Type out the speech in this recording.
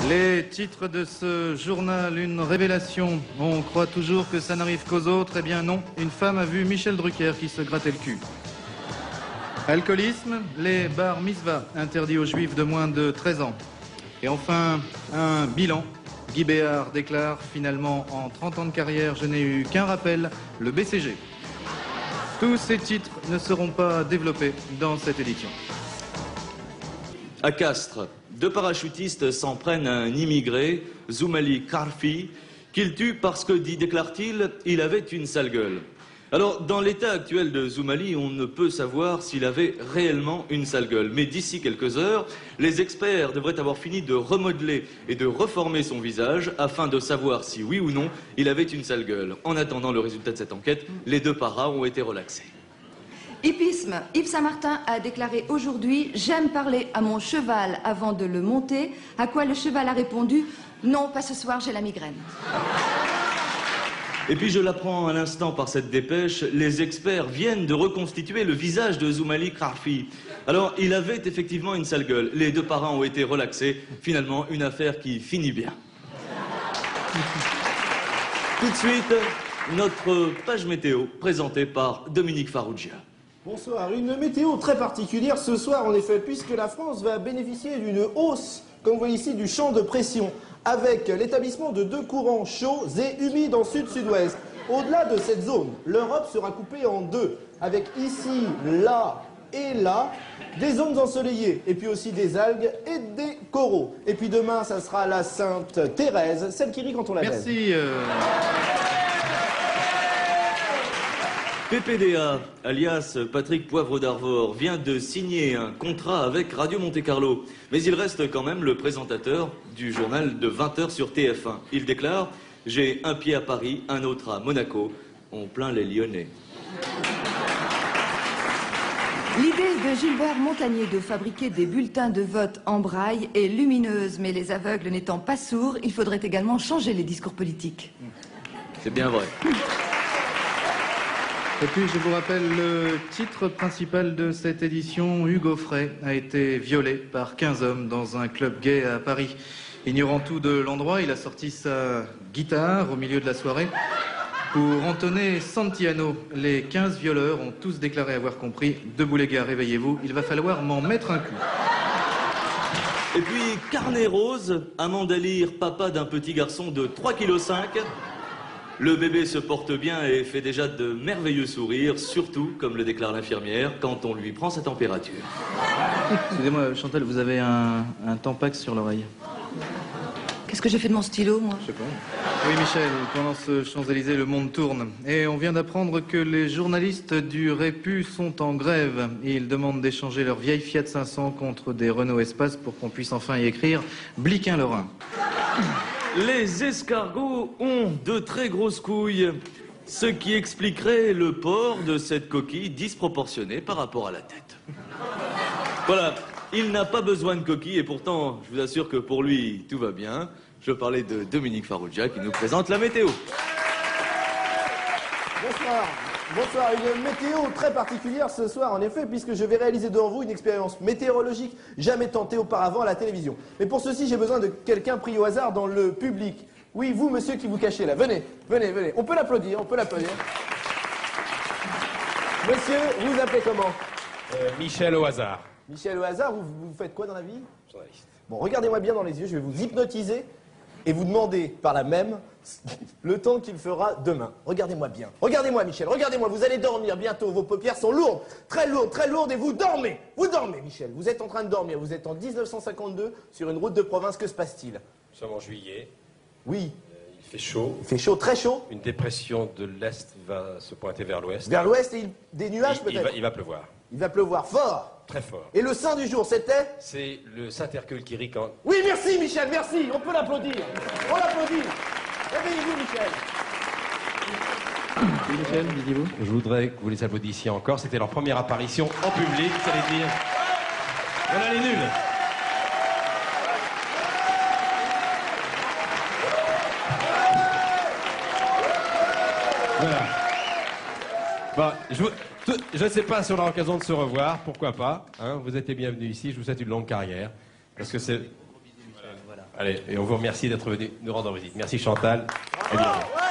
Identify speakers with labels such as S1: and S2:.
S1: Les titres de ce journal, une révélation. On croit toujours que ça n'arrive qu'aux autres. Eh bien non, une femme a vu Michel Drucker qui se grattait le cul. Alcoolisme, les bar mitzvah interdits aux juifs de moins de 13 ans. Et enfin, un bilan. Guy Béard déclare finalement en 30 ans de carrière, je n'ai eu qu'un rappel, le BCG. Tous ces titres ne seront pas développés dans cette édition.
S2: À Castres, deux parachutistes s'en prennent à un immigré, Zoumali Karfi, qu'il tue parce que, déclare-t-il, il avait une sale gueule. Alors, dans l'état actuel de Zoumali, on ne peut savoir s'il avait réellement une sale gueule. Mais d'ici quelques heures, les experts devraient avoir fini de remodeler et de reformer son visage afin de savoir si, oui ou non, il avait une sale gueule. En attendant le résultat de cette enquête, les deux paras ont été relaxés.
S3: Hippisme, Yves Saint-Martin a déclaré aujourd'hui « J'aime parler à mon cheval avant de le monter », à quoi le cheval a répondu « Non, pas ce soir, j'ai la migraine ».
S2: Et puis je l'apprends à l'instant par cette dépêche, les experts viennent de reconstituer le visage de Zoumali Karfi. Alors il avait effectivement une sale gueule, les deux parents ont été relaxés, finalement une affaire qui finit bien. Tout de suite, notre page météo présentée par Dominique Farrugia.
S4: Bonsoir, une météo très particulière ce soir en effet, puisque la France va bénéficier d'une hausse, comme vous voyez ici, du champ de pression, avec l'établissement de deux courants chauds et humides en sud-sud-ouest. Au-delà de cette zone, l'Europe sera coupée en deux, avec ici, là et là, des zones ensoleillées, et puis aussi des algues et des coraux. Et puis demain, ça sera la Sainte Thérèse, celle qui rit quand on la baise.
S1: Merci.
S2: PPDA, alias Patrick Poivre d'Arvor, vient de signer un contrat avec Radio Monte-Carlo. Mais il reste quand même le présentateur du journal de 20h sur TF1. Il déclare « J'ai un pied à Paris, un autre à Monaco. On plaint les Lyonnais. »
S3: L'idée de Gilbert Montagnier de fabriquer des bulletins de vote en braille est lumineuse, mais les aveugles n'étant pas sourds, il faudrait également changer les discours politiques.
S2: C'est bien vrai.
S1: Et puis je vous rappelle le titre principal de cette édition, Hugo Frey a été violé par 15 hommes dans un club gay à Paris. Ignorant tout de l'endroit, il a sorti sa guitare au milieu de la soirée pour entonner Santiano. Les 15 violeurs ont tous déclaré avoir compris. Debout les gars, réveillez-vous, il va falloir m'en mettre un coup.
S2: Et puis Carnet Rose, Amanda Lear, papa d'un petit garçon de 3,5 kg. Le bébé se porte bien et fait déjà de merveilleux sourires, surtout, comme le déclare l'infirmière, quand on lui prend sa température.
S1: Excusez-moi, Chantal, vous avez un tampax sur l'oreille.
S3: Qu'est-ce que j'ai fait de mon stylo, moi?
S1: Je sais pas. Oui, Michel, pendant ce Champs-Élysées, le monde tourne. Et on vient d'apprendre que les journalistes du Répu sont en grève. Ils demandent d'échanger leur vieille Fiat 500 contre des Renault Espace pour qu'on puisse enfin y écrire « Bliquin-Lorrain ».
S2: Les escargots ont de très grosses couilles, ce qui expliquerait le port de cette coquille disproportionnée par rapport à la tête. Voilà, il n'a pas besoin de coquille et pourtant, je vous assure que pour lui, tout va bien. Je parlais de Dominique Farrugia qui nous présente la météo.
S4: Bonsoir. Bonsoir, une météo très particulière ce soir en effet, puisque je vais réaliser devant vous une expérience météorologique jamais tentée auparavant à la télévision. Mais pour ceci, j'ai besoin de quelqu'un pris au hasard dans le public. Oui, vous, monsieur qui vous cachez là, venez, venez, venez. On peut l'applaudir, on peut l'applaudir. Monsieur, vous vous appelez comment?
S5: Michel au hasard.
S4: Michel au hasard, vous faites quoi dans la vie?
S5: Journaliste.
S4: Bon, regardez-moi bien dans les yeux, je vais vous hypnotiser et vous demander par la même le temps qu'il fera demain. Regardez-moi bien. Regardez-moi, Michel, regardez-moi. Vous allez dormir bientôt. Vos paupières sont lourdes, très lourdes, et vous dormez. Vous dormez, Michel. Vous êtes en train de dormir. Vous êtes en 1952 sur une route de province. Que se passe-t-il?
S5: Nous sommes en juillet.
S4: Oui.
S5: Il fait chaud.
S4: Il fait chaud, très chaud.
S5: Une dépression de l'Est va se pointer vers l'Ouest.
S4: Vers l'ouest, et des nuages peut-être.
S5: Il va pleuvoir.
S4: Il va pleuvoir fort.
S5: Très fort.
S4: Et le saint du jour, c'était?
S5: C'est le Saint-Hercule qui ricane.
S4: Oui, merci, Michel, merci. On peut l'applaudir. On l'applaudit. Réveillez-vous, Michel.
S1: Oui, Michel, disiez-vous?
S5: Je voudrais que vous les applaudissiez encore. C'était leur première apparition en public. Vous allez dire, voilà les nuls. Voilà. Bon, je ne sais pas si on aura l'occasion de se revoir, pourquoi pas. Hein, vous êtes les bienvenus ici, je vous souhaite une longue carrière. Parce que c'est... Allez, et on vous remercie d'être venu nous rendre visite. Merci Chantal. Et bienvenue.